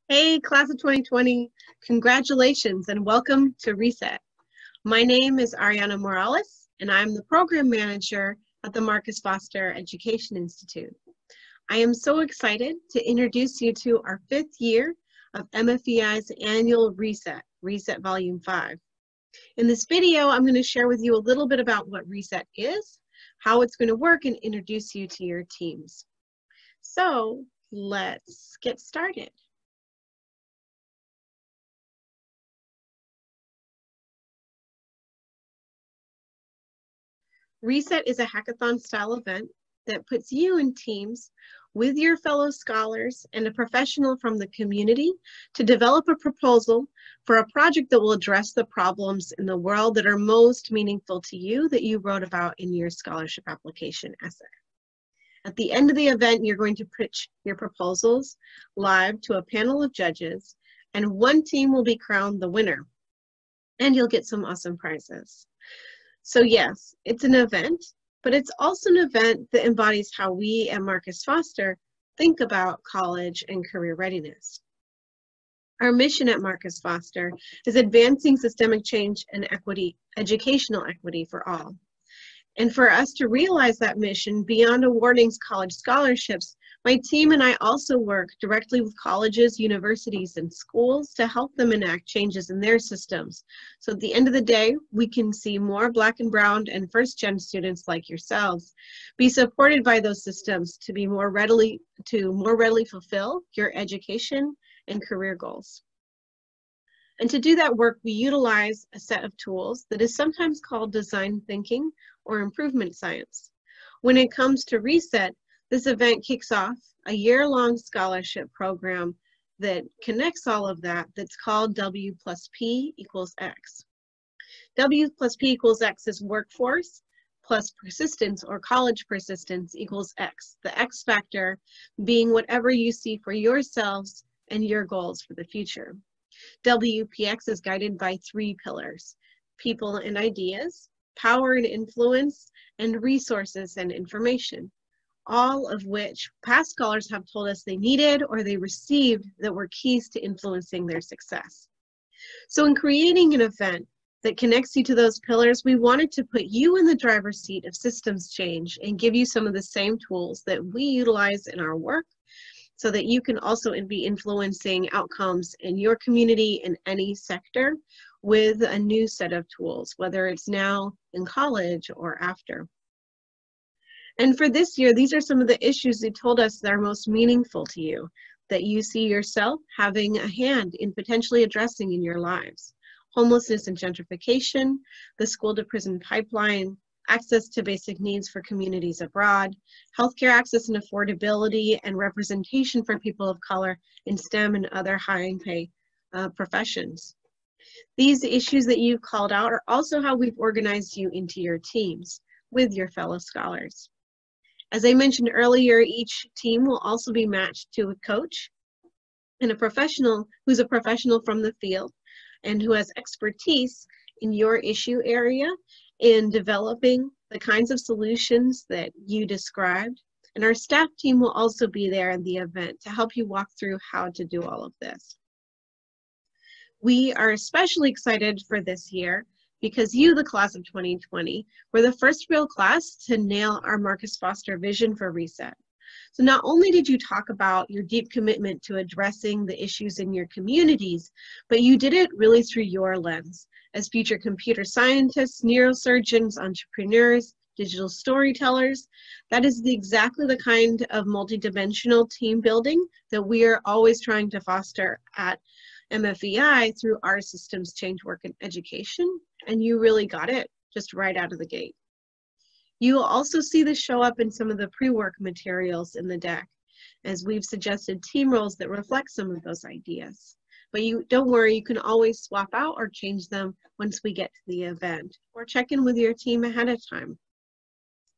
Hey, class of 2020, congratulations and welcome to Reset. My name is Ariana Morales, and I'm the program manager at the Marcus Foster Education Institute. I am so excited to introduce you to our 5th year of MFEI's annual Reset, Reset Volume 5. In this video, I'm going to share with you a little bit about what Reset is, how it's going to work, and introduce you to your teams. So let's get started. Reset is a hackathon-style event that puts you in teams with your fellow scholars and a professional from the community to develop a proposal for a project that will address the problems in the world that are most meaningful to you that you wrote about in your scholarship application essay. At the end of the event, you're going to pitch your proposals live to a panel of judges, and one team will be crowned the winner, and you'll get some awesome prizes. So yes, it's an event, but it's also an event that embodies how we at Marcus Foster think about college and career readiness. Our mission at Marcus Foster is advancing systemic change and equity, educational equity for all. And for us to realize that mission beyond awarding college scholarships, my team and I also work directly with colleges, universities, and schools to help them enact changes in their systems. So at the end of the day, we can see more Black and Brown and first-gen students like yourselves be supported by those systems to more readily fulfill your education and career goals. And to do that work, we utilize a set of tools that is sometimes called design thinking or improvement science. When it comes to Reset, this event kicks off a year-long scholarship program that connects all of that that's called W plus P equals X. W plus P equals X is workforce plus persistence or college persistence equals X. The X factor being whatever you see for yourselves and your goals for the future. WPX is guided by 3 pillars: people and ideas, power and influence, and resources and information, all of which past scholars have told us they needed or they received that were keys to influencing their success. So in creating an event that connects you to those pillars, we wanted to put you in the driver's seat of systems change and give you some of the same tools that we utilize in our work so that you can also be influencing outcomes in your community in any sector with a new set of tools, whether it's now in college or after. And for this year, these are some of the issues you told us that are most meaningful to you, that you see yourself having a hand in potentially addressing in your lives: homelessness and gentrification, the school to prison pipeline, access to basic needs for communities abroad, healthcare access and affordability, and representation for people of color in STEM and other high-pay professions. These issues that you've called out are also how we've organized you into your teams with your fellow scholars. As I mentioned earlier, each team will also be matched to a coach and a professional who's a professional from the field and who has expertise in your issue area in developing the kinds of solutions that you described. And our staff team will also be there in the event to help you walk through how to do all of this. We are especially excited for this year because you, the class of 2020, were the first real class to nail our Marcus Foster vision for Reset. So not only did you talk about your deep commitment to addressing the issues in your communities, but you did it really through your lens as future computer scientists, neurosurgeons, entrepreneurs, digital storytellers. That is exactly the kind of multidimensional team building that we are always trying to foster at MFEI through our systems change work in education, and you really got it just right out of the gate. You will also see this show up in some of the pre-work materials in the deck, as we've suggested team roles that reflect some of those ideas. But don't worry, you can always swap out or change them once we get to the event, or check in with your team ahead of time.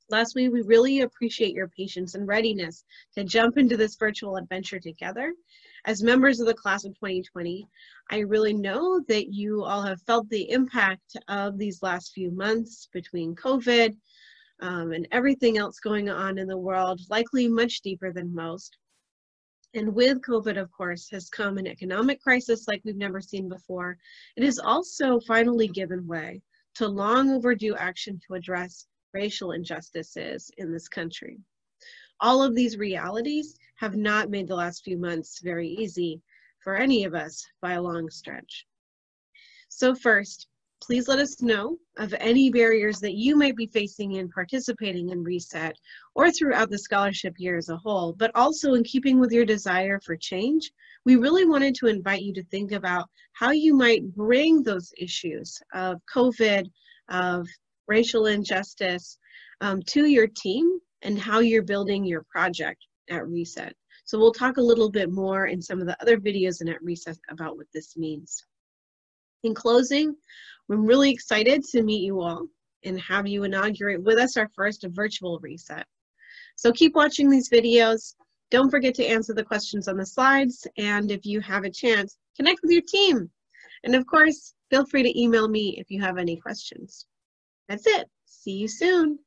Lastly, we really appreciate your patience and readiness to jump into this virtual adventure together. As members of the class of 2020, I really know that you all have felt the impact of these last few months between COVID and everything else going on in the world, likely much deeper than most. And with COVID, of course, has come an economic crisis like we've never seen before. It has also finally given way to long overdue action to address racial injustices in this country. All of these realities have not made the last few months very easy for any of us by a long stretch. So first, please let us know of any barriers that you might be facing in participating in Reset or throughout the scholarship year as a whole, but also in keeping with your desire for change, we really wanted to invite you to think about how you might bring those issues of COVID, of racial injustice to your team and how you're building your project at Reset. So we'll talk a little bit more in some of the other videos and at Reset about what this means. In closing, I'm really excited to meet you all and have you inaugurate with us our first virtual Reset. So keep watching these videos. Don't forget to answer the questions on the slides. And if you have a chance, connect with your team. And of course, feel free to email me if you have any questions. That's it. See you soon.